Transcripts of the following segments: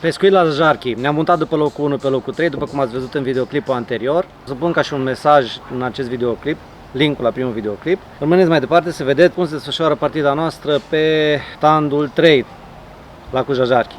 Pescuit la Jarchi. Ne-am mutat după locul 1 pe locul 3, după cum ați văzut în videoclipul anterior. O să pun ca și un mesaj în acest videoclip, linkul la primul videoclip. Rămâneți mai departe să vedeți cum se desfășoară partida noastră pe standul 3 la Cuja Jarchi.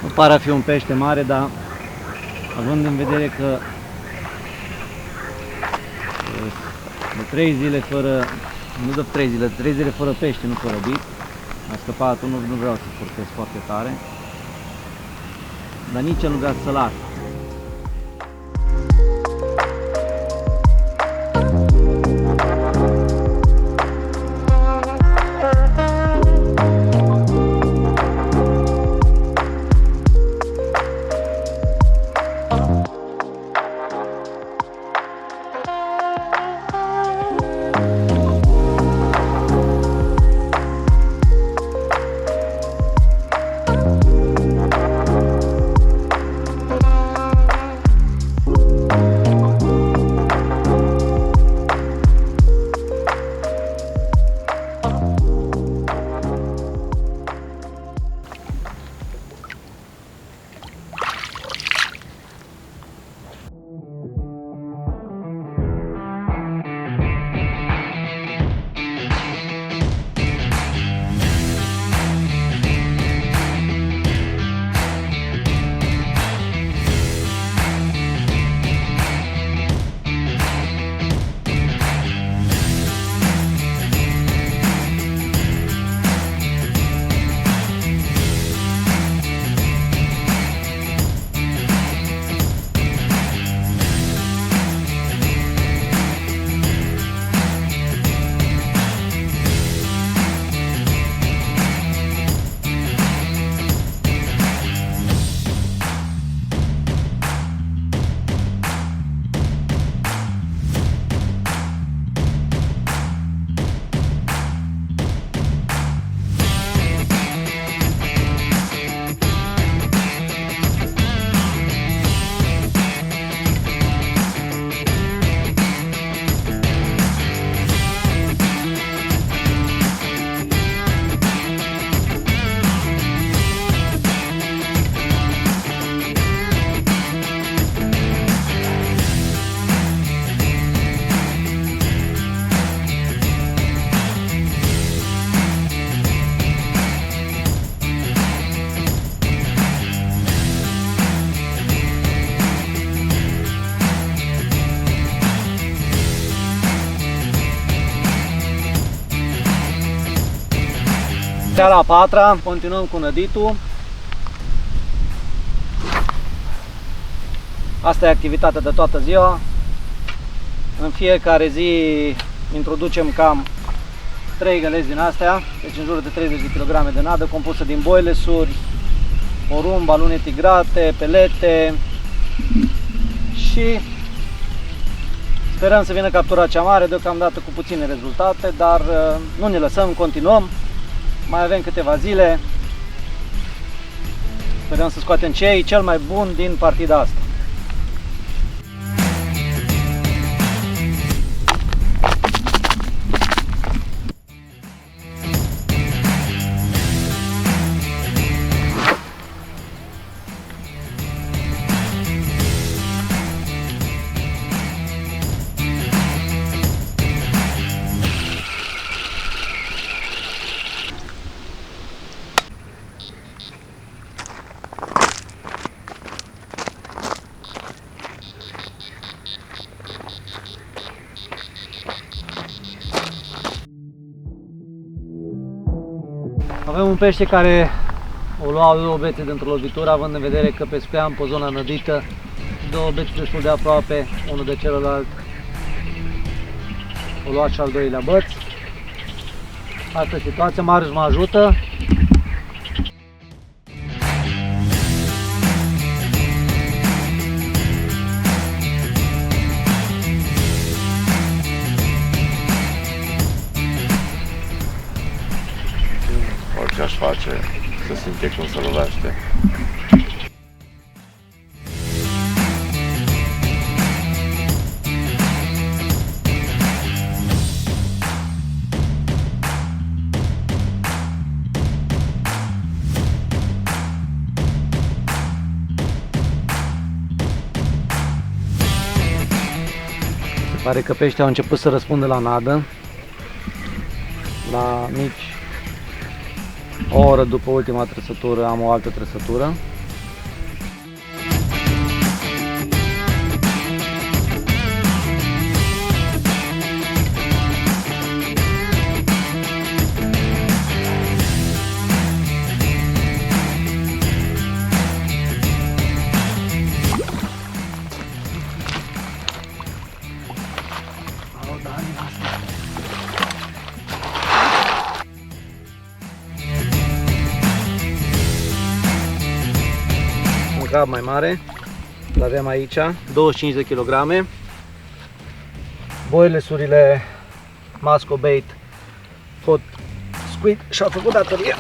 Nu pare a fi un pește mare, dar având în vedere că de 3 zile fără, nu de 3 zile, 3 zile fără pește, nu fără bit, a scăpat unul, nu vreau să forțez foarte tare, dar nici el nu vrea să las. Seara a patra, continuăm cu năditul. Asta e activitatea de toată ziua. În fiecare zi introducem cam 3 găleți din astea, deci în jur de 30 de kg de nadă, compusă din boilesuri, porumb, balune tigrate, pelete și sperăm să vină captura cea mare, deocamdată cu puține rezultate, dar nu ne lăsăm, continuăm. Mai avem câteva zile. Sperăm să scoatem ce e cel mai bun din partida asta. Avem un pește care o lua 2 bețe dintr-o lovitură, având în vedere că pescuiam pe zona nădită, 2 bețe destul de aproape unul de celălalt. O lua și al doilea băț. Asta e situația, Marius mă ajută. Orice aș face, să simte cum se lovește. Se pare că peștii au început să răspundă la nadă. La nici o oră după ultima trăsătură am o altă trăsătură. Crab mai mare, îl avem aici, 25 de kg. Boilesurile Masco Bait Hot Squid și-au făcut datoria.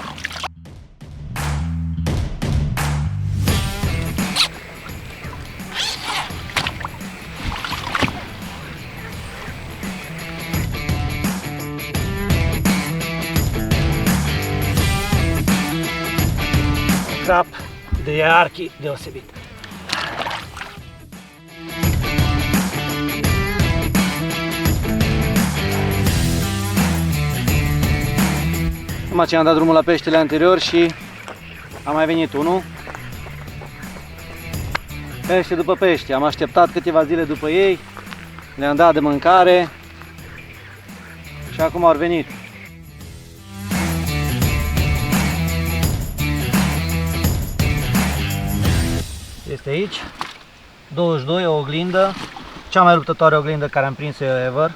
Crab de ierarhie deosebit. Acum ce am dat drumul la peștele anterior și a mai venit unul. Pește după pește. Am așteptat câteva zile după ei, le-am dat de mâncare și acum au venit. Este aici, 22, o oglindă, cea mai luptătoare oglindă care am prins eu ever.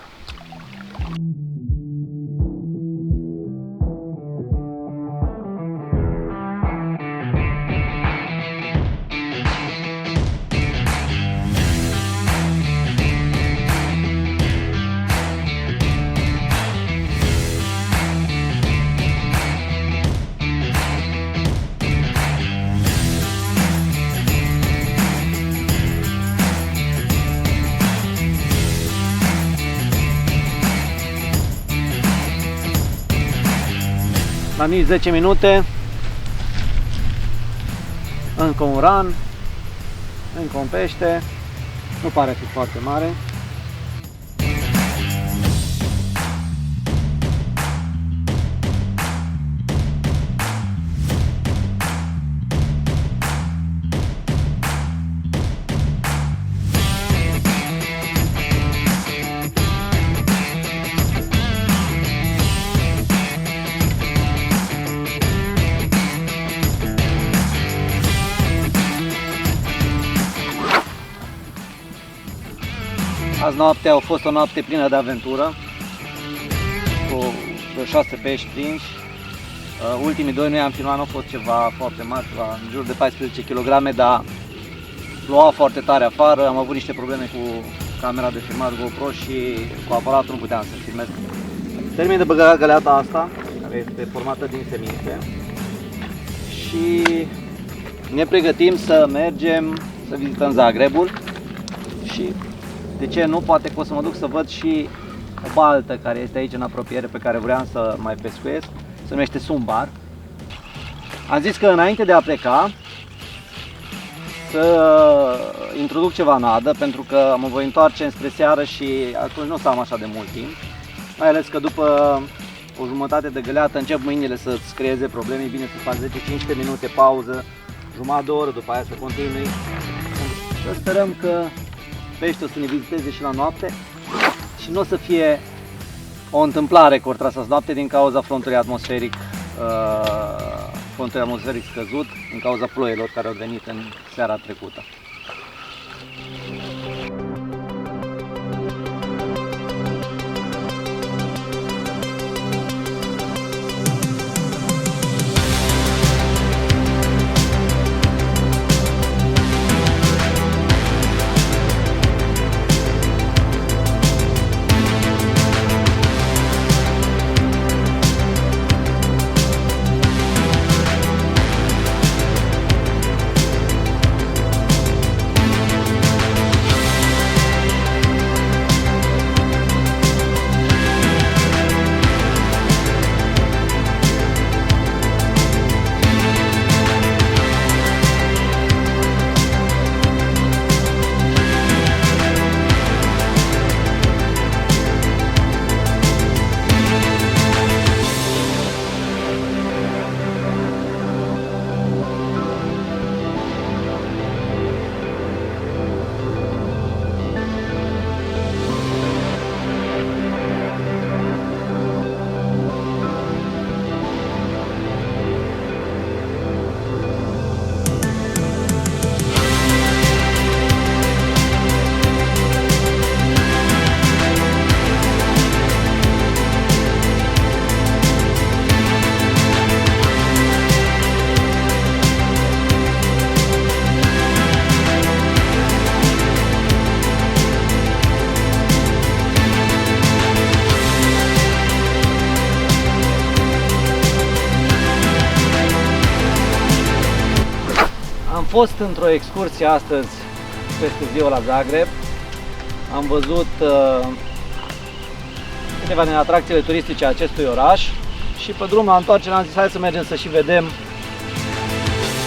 La nici 10 minute, încă un ran, încă un pește, nu pare a fi foarte mare. Azi noaptea a fost o noapte plină de aventură, cu vreo 6 pești prinși. Ultimii doi nu i-am filmat, nu au fost ceva foarte mari, ceva în jur de 14 kg, dar ploua foarte tare afară, am avut niște probleme cu camera de filmat GoPro și cu aparatul nu puteam să filmez. Termin de băgat găleata asta, care este formată din semințe, și ne pregătim să mergem să vizităm Zagrebul. Și de ce nu, poate că o să mă duc să văd și o baltă care este aici în apropiere, pe care vreau să mai pescuiesc, se numește Sumbar. Am zis că înainte de a pleca să introduc ceva nadă, pentru că mă voi întoarce înspre seară și atunci nu o să am așa de mult timp, mai ales că după o jumătate de găleată încep mâinile să-ți creeze probleme. E bine să faci 10-15 minute pauză, jumătate de oră, după aia să continui. Să sperăm că peștii o să ne viziteze și la noapte și nu o să fie o întâmplare că ori tras azi noapte din cauza frontului atmosferic, scăzut, din cauza ploilor care au venit în seara trecută. Am fost într-o excursie astăzi peste ziua la Zagreb. Am văzut câteva din atracțiile turistice a acestui oraș și pe drum la întoarcere am zis hai să mergem să și vedem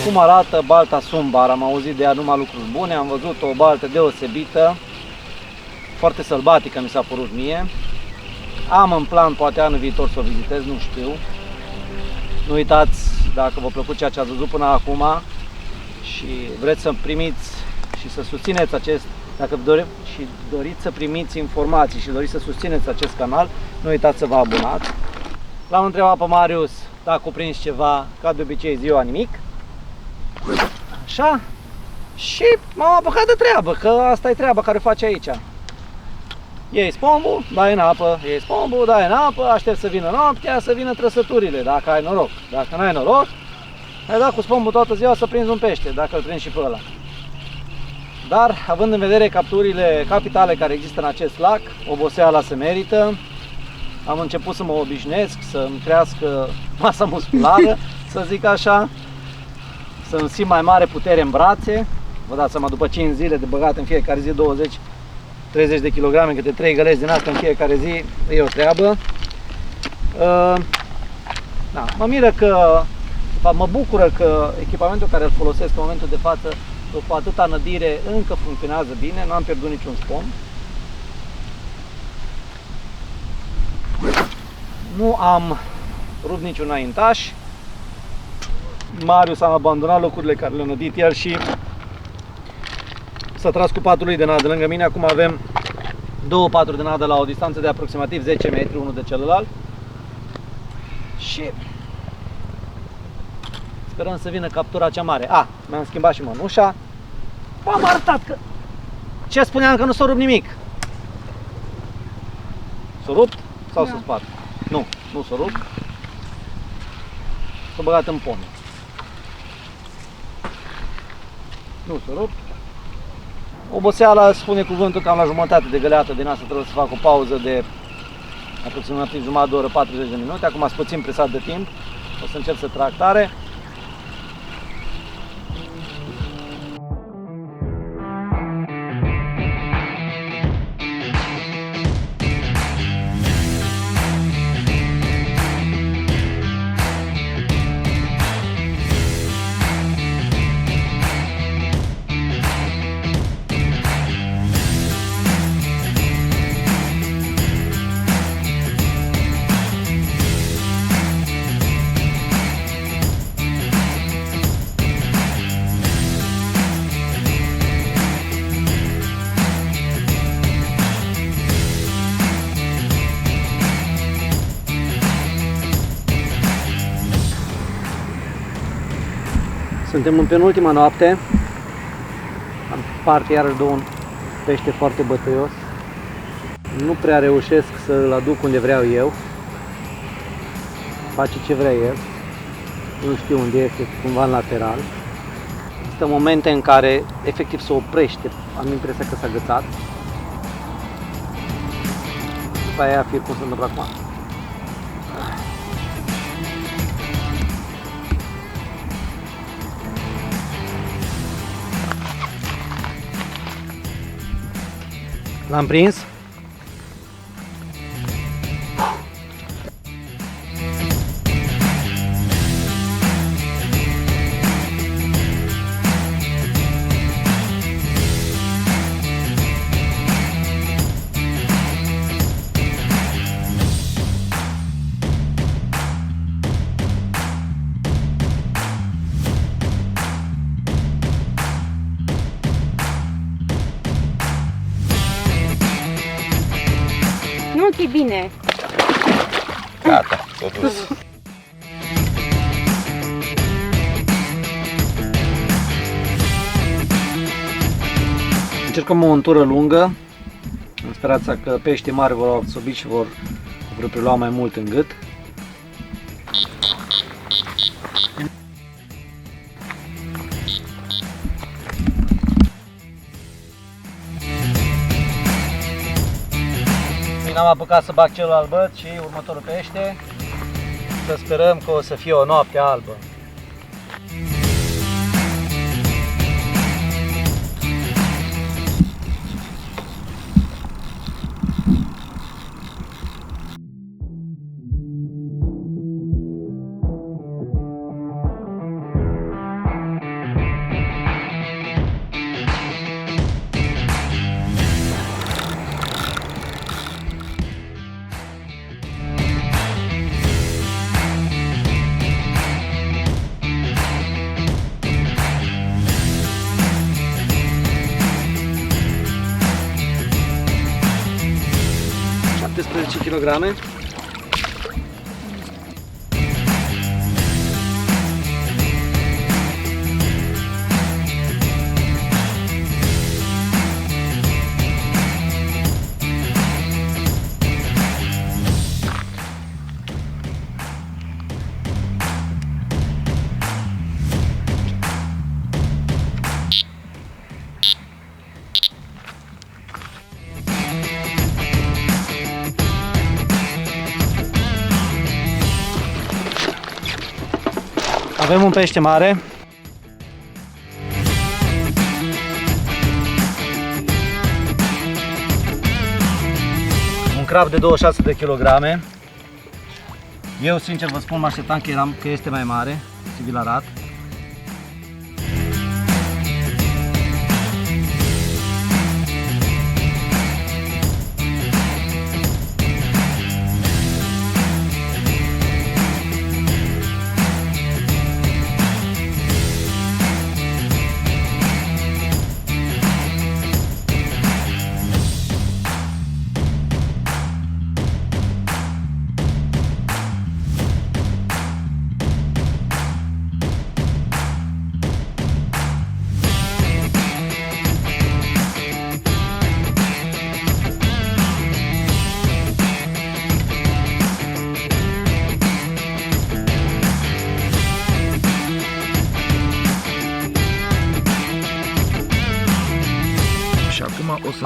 cum arată balta Sumbar. Am auzit de ea numai lucruri bune, am văzut o baltă deosebită, foarte sălbatică mi s-a părut mie. Am în plan poate anul viitor să o vizitez, nu știu. Nu uitați, dacă v-a plăcut ceea ce ați văzut până acum și vreți să primiți și să susțineți dacă doriți să primiți informații și doriți să susțineți acest canal, nu uitați să vă abonați. L-am întrebat pe Marius dacă a prins ceva, ca de obicei ziua nimic. Așa. Și m-am apucat de treabă, că asta e treaba care o face aici. Iei spombul, dai în apă, iei spombul, dai în apă, aștept să vină noaptea, să vină trăsăturile, dacă ai noroc. Dacă nu ai noroc, ai dat cu spombul toată ziua să prinzi un pește, dacă îl prinzi și pe ăla. Dar, având în vedere capturile capitale care există în acest lac, oboseala se merită. Am început să mă obișnuiesc, să-mi crească masa musculară, să zic așa, să-mi simt mai mare putere în brațe. Vă dați seama, după 5 zile de băgat în fiecare zi 20-30 de kilograme, câte 3 găleți din asta în fiecare zi, e o treabă. Da, mă miră că, de fapt, mă bucură că echipamentul care îl folosesc în momentul de față, cu atâta nădire, încă funcționează bine, nu am pierdut niciun spom. Nu am rupt niciun înaintaș. Marius a abandonat locurile care le-a nădit el și s-a tras cu patul lui de nadă lângă mine. Acum avem două paturi de nadă la o distanță de aproximativ 10 metri unul de celălalt. Și sperăm să vină captura cea mare. Mi-am schimbat și mănușa. V-am arătat că... Ce spuneam, că nu s-a rupt nimic. S-a rupt sau Da. s-a spart? Nu, nu s-a rupt. S-a băgat în pomme. Nu s-a rupt. Oboseala, spune cuvântul, cam la jumătate de găleată din asta trebuie să fac o pauză de aproximativ jumătate de oră, 40 de minute. Acum sunt puțin presat de timp. O să încerc să trag tare. Suntem în penultima noapte. Am parte iarăși de un pește foarte bătăios. Nu prea reușesc să-l aduc unde vreau eu. Face ce vrea el. Nu știu unde este, cumva în lateral. Există momente în care efectiv se oprește. Am impresia că s-a agățat. După aia afir cum se întâmplă acum. L-am prins. Nu, că e bine. Gata, s-a dus. Încercăm o untură lungă, în speranța că peștii mari vor absorbi și vor prelua mai mult în gât. Bine, am apucat să bag celălalt băț și următorul pește. Să sperăm că o să fie o noapte albă. Kilograme. Avem un pește mare. Un crab de 26 de kilograme. Eu sincer vă spun, mă așteptam că este mai mare, să vi-l arăt.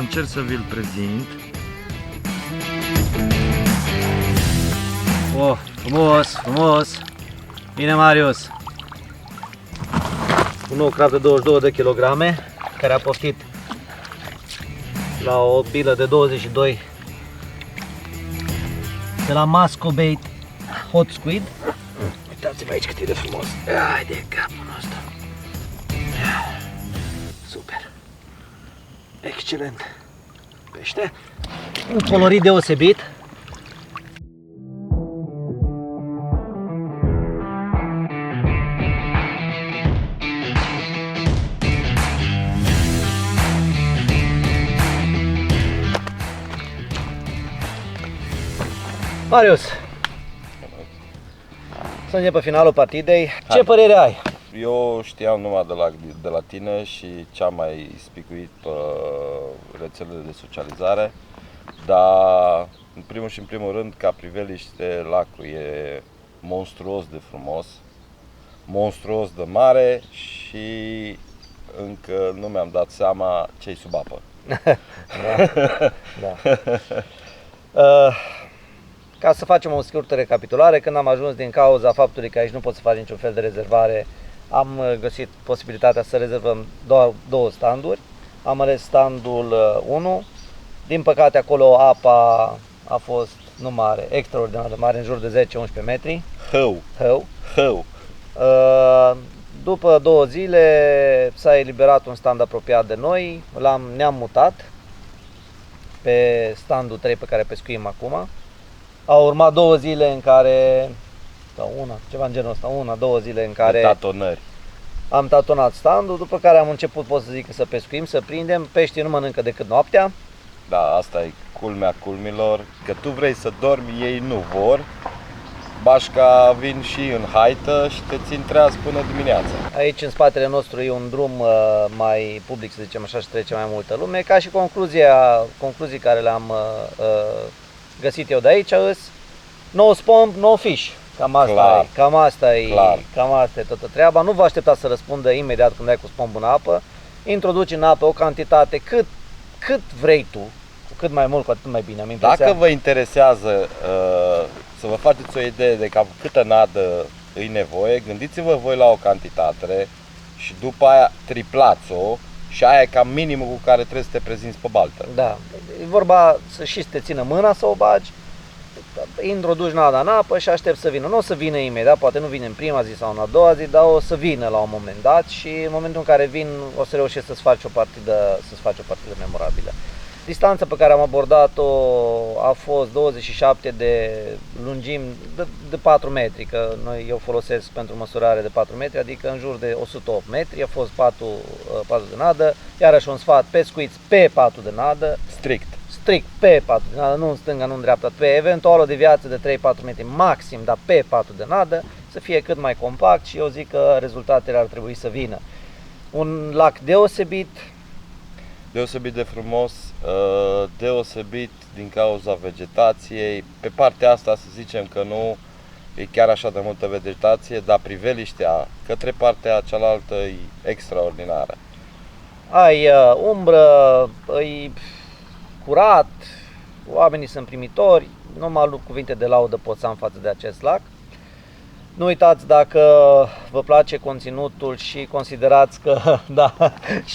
încerc să vi-l prezint. Oh, frumos, frumos! Bine, Marius! Un nou crab de 22 de kilograme, care a poftit la o bilă de 22 de la Mascobait Hot Squid. Uitați-vă aici cât e de frumos! Hai de capul nostru! Super! Excelent! Pește! Un colorit deosebit! Marius, să începem finalul partidei. Ce părere ai? Eu știam numai de la tine și ce am mai spicuit pe rețelele de socializare, dar în primul și în primul rând, ca priveliște, lacul e monstruos de frumos, monstruos de mare și încă nu mi-am dat seama ce-i sub apă. Da. Ca să facem o scurtă recapitulare, când am ajuns din cauza faptului că aici nu pot să faci niciun fel de rezervare, am găsit posibilitatea să rezervăm două standuri. Am ales standul 1. Din păcate acolo apa a fost nu mare, extraordinar de mare, în jur de 10-11 metri. Hău. După 2 zile s-a eliberat un stand apropiat de noi, ne-am mutat pe standul 3 pe care pescuim acum. Au urmat 2 zile în care, ceva în genul ăsta, 1-2 zile în care tatonări. Am tatonat standul, după care am început, pot să zic, să pescuim, să prindem. Peștii nu mănâncă decât noaptea. Da, asta e culmea culmilor, că tu vrei să dormi, ei nu vor. Bașca vin și în haită și te țin treaz până dimineața. Aici în spatele nostru e un drum mai public, să zicem așa, și trece mai multă lume. Ca și concluzii care le-am găsit eu de aici îs no spomb, no fish. Cam asta e toată treaba. Nu vă așteptați să răspundă imediat când ai cu spomb în apă. Introduci în apă o cantitate cât vrei tu, cu cât mai mult, cu atât mai bine. Dacă vă interesează să vă faceți o idee de cam câtă nadă îi nevoie, gândiți-vă voi la o cantitate și după aia triplați-o și aia e cam minimul cu care trebuie să te prezinți pe baltă. Da, e vorba să te țină mâna să o bagi, introduci nada în apă și aștept să vină. Nu o să vină imediat, poate nu vine în prima zi sau în a doua zi, dar o să vină la un moment dat și în momentul în care vin o să reușești să-ți faci o partidă memorabilă. Distanța pe care am abordat-o a fost 27 de lungimi de 4 metri, că eu folosesc pentru măsurare de 4 metri, adică în jur de 108 metri, a fost patul de nadă, iarăși un sfat, pescuiți pe patul de nadă, strict pe patul de nadă, nu în stânga, nu în dreapta, pe eventual o deviație de 3-4 metri maxim, dar pe patul de nadă, să fie cât mai compact și eu zic că rezultatele ar trebui să vină. Un lac deosebit de frumos, deosebit din cauza vegetației. Pe partea asta să zicem că nu e chiar așa de multă vegetație, dar priveliștea către partea cealaltă e extraordinară. Ai umbră, e curat, oamenii sunt primitori, numai cuvinte de laudă pot să am față de acest lac. Nu uitați, dacă vă place conținutul și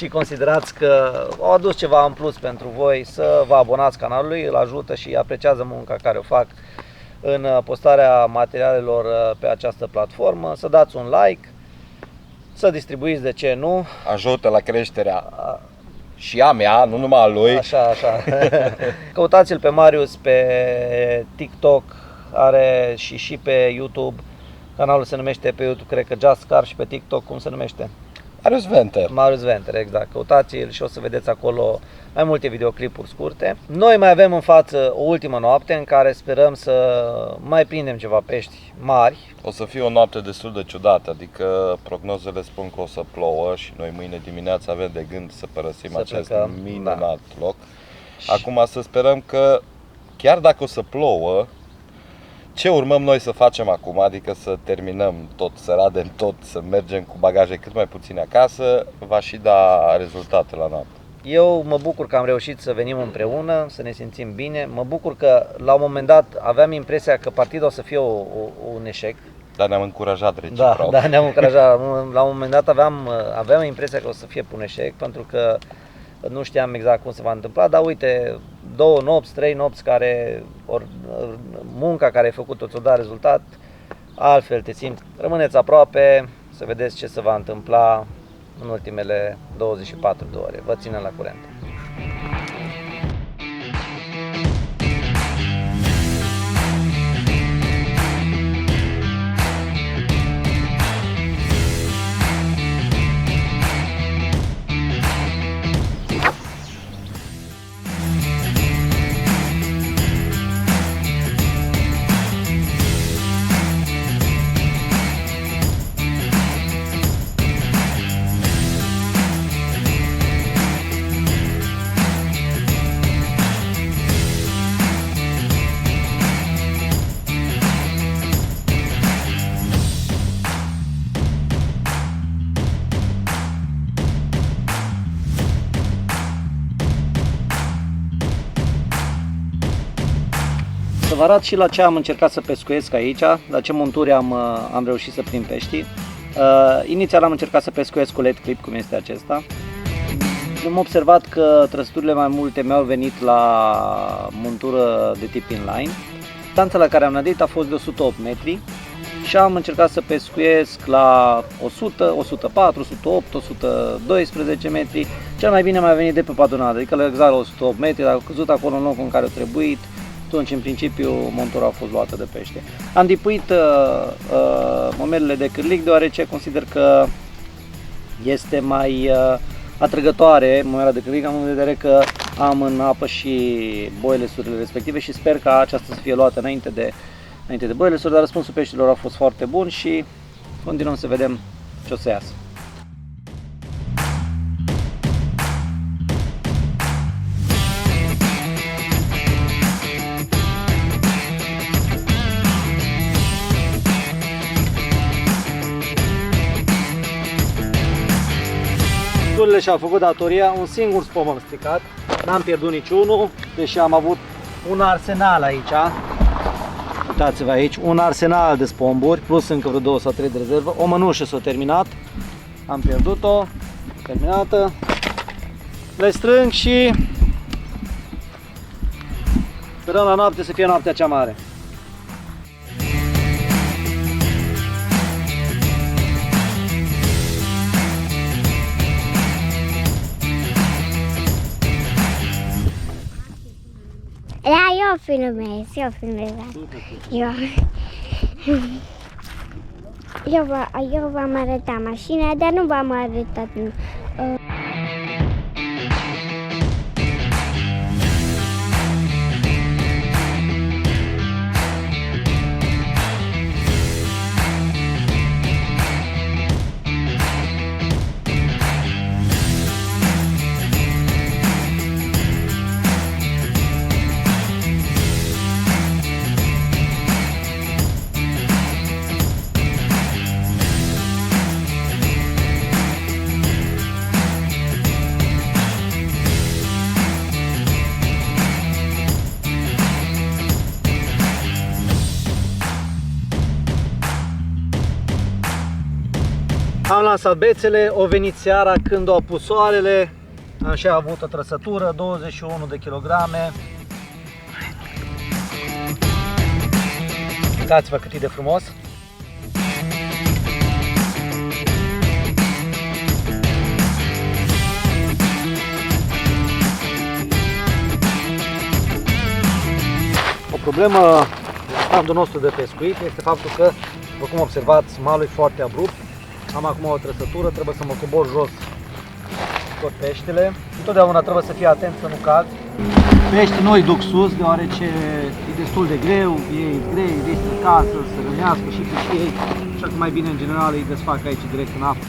considerați că au adus ceva în plus pentru voi, să vă abonați canalului, îl ajută și apreciază munca care o fac în postarea materialelor pe această platformă, să dați un like, să distribuiți, de ce nu. Ajută la creșterea și a mea, nu numai a lui. Așa. Căutați-l pe Marius pe TikTok, are și pe YouTube. Canalul se numește pe YouTube, cred că Just Carp, și pe TikTok, cum se numește? Marius Venter, exact. Căutați-l și o să vedeți acolo mai multe videoclipuri scurte. Noi mai avem în față o ultimă noapte în care sperăm să mai prindem ceva pești mari. O să fie o noapte destul de ciudată, adică prognozele spun că o să plouă și noi mâine dimineață avem de gând să părăsim acest minunat loc. Acum să sperăm că chiar dacă o să plouă, ce urmăm noi să facem acum, adică să terminăm tot, să radem tot, să mergem cu bagaje cât mai puține acasă, va și da rezultate la noapte. Eu mă bucur că am reușit să venim împreună, să ne simțim bine. Mă bucur că la un moment dat aveam impresia că partidul o să fie un eșec. Dar ne-am încurajat reciproc. Da, ne-am încurajat. La un moment dat aveam impresia că o să fie un eșec, pentru că nu știam exact cum se va întâmpla, dar uite, 2 nopți, 3 nopți care, munca care ai făcut-o ți-o dat rezultat, altfel te simți. Rămâneți aproape, să vedeți ce se va întâmpla în ultimele 24 de ore. Vă ținem la curent. Să vă arăt și la ce am încercat să pescuiesc aici, la ce monturi am reușit să prind peștii. Inițial am încercat să pescuiesc cu LED clip, cum este acesta. Am observat că trăsăturile mai multe mi-au venit la montură de tip inline. Distanța la care am nădit a fost de 108 metri și am încercat să pescuiesc la 100, 104, 108, 112 metri. Cel mai bine mi-a venit de pe padunadă, adică exact la 108 metri, dacă a căzut acolo în locul în care a trebuit, atunci în principiu montura a fost luată de pește. Am dipuit momelele de cârlig deoarece consider că este mai atrăgătoare momela de cârlig, am în vedere că am în apă și boilesurile respective și sper ca aceasta să fie luată înainte de boilesuri, dar răspunsul peștilor a fost foarte bun și continuăm să vedem ce o să iasă. Turile și-au făcut datoria, un singur spom am stricat, n-am pierdut niciunul, deși am avut un arsenal aici. Uitați-vă aici, un arsenal de spomburi, plus încă vreo 2 sau 3 de rezervă. O mănușă s-a terminat, am pierdut-o, terminată. Le strâng și sperăm la noapte să fie noaptea cea mare. Da, eu filmez. Eu v-am arătat mașina, dar nu v-am arătat. Am lansat bețele, o venit seara când au pus soarele, am și avut o trăsătură, 21 de kilograme. Uitați-vă cât e de frumos! O problemă la standul nostru de pescuit este faptul că, după cum observați, malul e foarte abrupt. Am acum o trăsătură, trebuie să mă cobor jos tot peștele. Întotdeauna trebuie să fii atent să nu cazi. Peștii nu îi duc sus, deoarece e destul de greu, ei grei, riscă casă, să rănească și ei, așa că mai bine în general îi desfac aici direct în apă.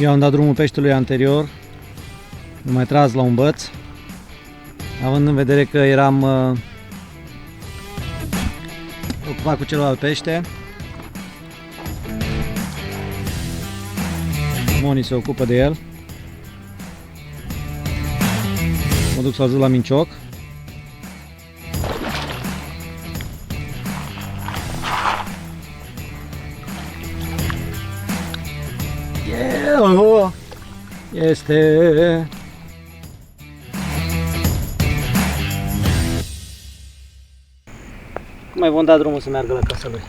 Eu am dat drumul peștelui anterior, nu mai tras la un băț, având în vedere că eram ocupat cu celălalt pește. Moni se ocupă de el. Mă duc să ajut la mincioc. Este. Cum mai vom da drumul să meargă la casa lui?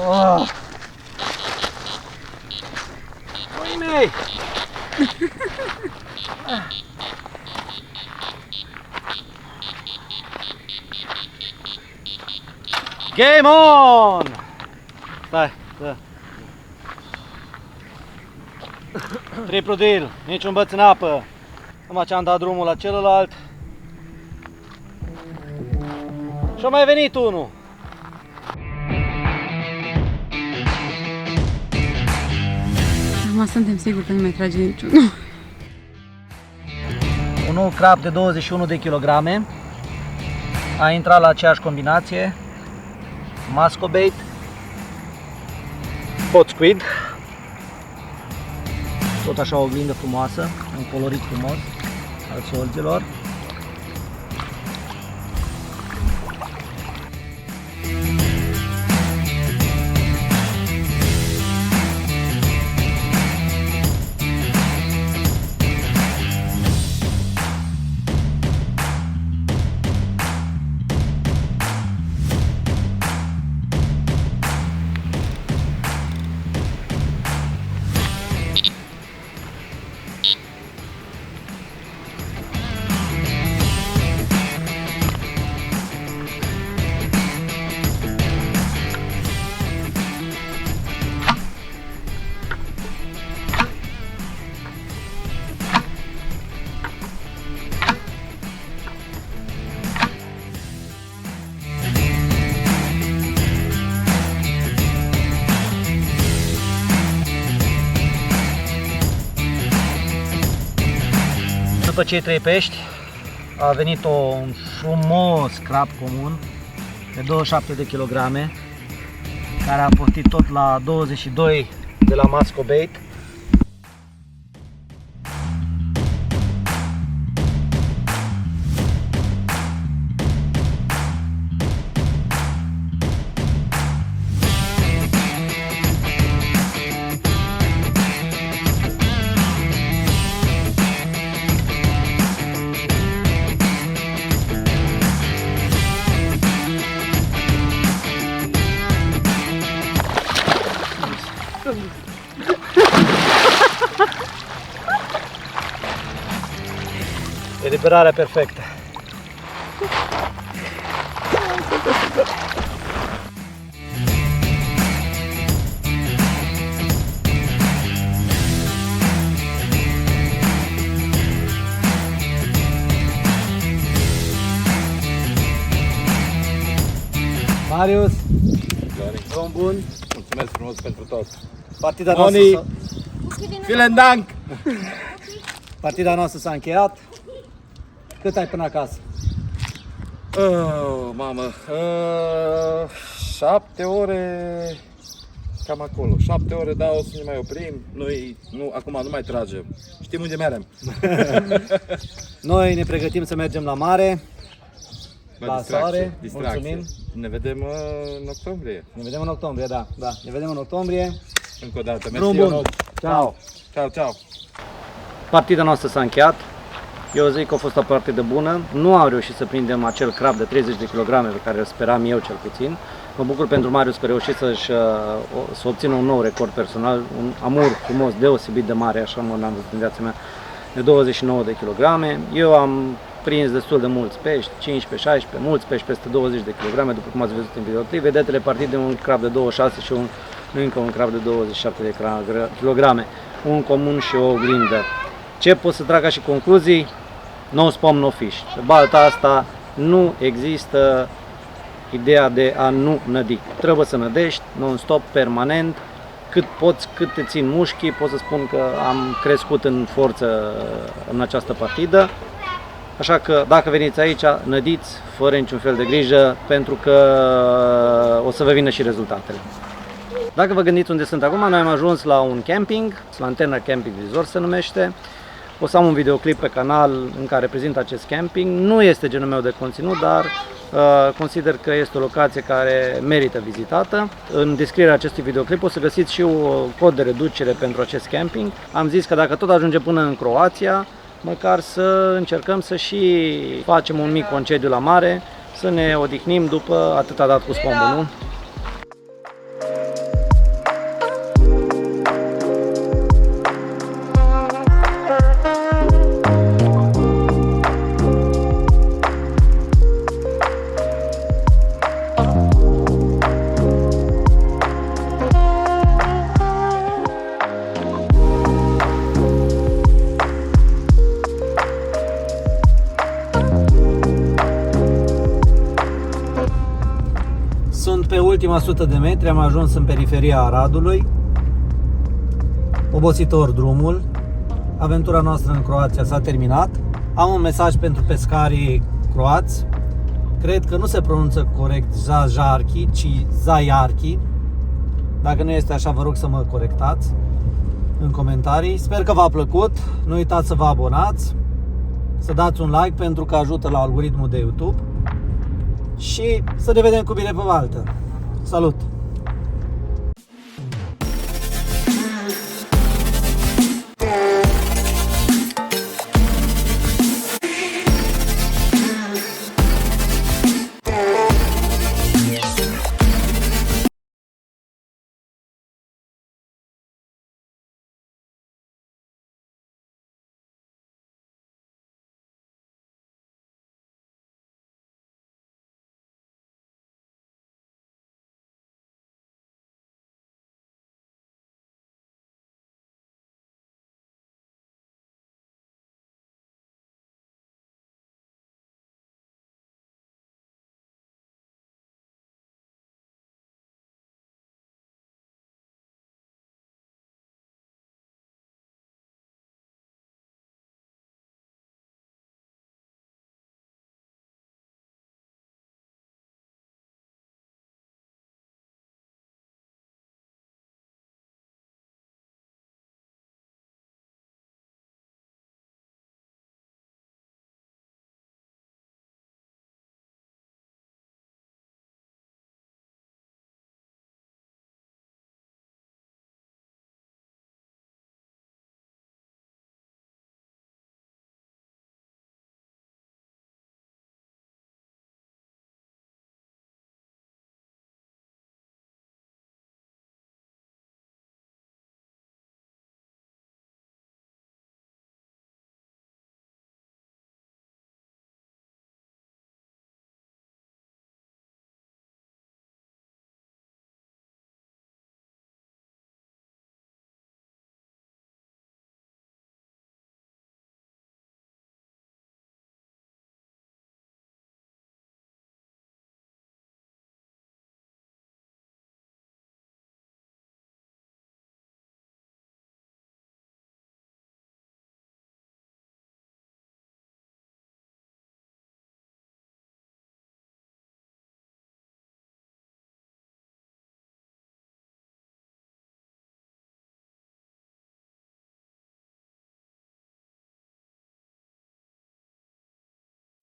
Oh. Oi mei! Game on! Stai, da. Triplu deal, niciun băț în apă. Numai ce am dat drumul la celălalt. Și-a mai venit unul. Acum suntem siguri că nu mai trage niciunul. Un nou crab de 21 de kilograme. A intrat la aceeași combinație. Muscobait, pot squid, tot așa o oglindă frumoasă, un colorit frumos al solților. După cei 3 pești a venit un frumos crab comun de 27 de kilograme, care a poftit tot la 22 de la Muscobait. Eliberarea perfectă. Marius, drum bun. Mulțumesc frumos pentru tot. Partida Moni, noastră, vielen Dank! partida noastră s-a încheiat. Cât ai până acasă? Oh, mamă, 7 ore, cam acolo. 7 ore, da, o să ne mai oprim. Noi, nu, acum nu mai tragem. Știm unde mergem. Noi ne pregătim să mergem la mare, la soare. Distracție. Mulțumim. Ne vedem în octombrie. Ne vedem în octombrie, da. Ne vedem în octombrie. Încă o dată. Drum Mersi, bun. Ionut. Ciao. Ciao, ciao. Partida noastră s-a încheiat. Eu zic că a fost o partidă bună. Nu am reușit să prindem acel crab de 30 de kg pe care îl speram eu cel puțin. Mă bucur pentru Marius că a reușit să obțină un nou record personal, un amur frumos, deosebit de mare, așa nu l-am văzut în viața mea, de 29 de kg. Eu am prins destul de mulți pești, 15, 16, mulți pești peste 20 de kg, după cum ați văzut în videoclip. Vedetele partide, un crab de 26 și încă un crab de 27 de kg, un comun și o oglindă. Ce pot să trag ca și concluzii? No spom, no fish. Pe balta asta nu există ideea de a nu nădi. Trebuie să nădești non-stop, permanent, cât poți, cât te țin mușchii. Pot să spun că am crescut în forță în această partidă. Așa că dacă veniți aici, nădiți fără niciun fel de grijă, pentru că o să vă vină și rezultatele. Dacă vă gândiți unde sunt acum, noi am ajuns la un camping, Lanterna Camping Resort se numește. O să am un videoclip pe canal în care prezint acest camping. Nu este genul meu de conținut, dar consider că este o locație care merită vizitată. În descrierea acestui videoclip o să găsiți și un cod de reducere pentru acest camping. Am zis că dacă tot ajungem până în Croația, măcar să încercăm să și facem un mic concediu la mare, să ne odihnim după atât a dat cu scombul, nu? Sunt pe ultima 100 de metri, am ajuns în periferia Aradului. Obositor drumul. Aventura noastră în Croația s-a terminat. Am un mesaj pentru pescarii croați. Cred că nu se pronunță corect Zajarchi, ci Zaiarchi. Dacă nu este așa, vă rog să mă corectați în comentarii. Sper că v-a plăcut. Nu uitați să vă abonați, să dați un like pentru că ajută la algoritmul de YouTube. Și să ne vedem cu bine pe altă. Salut!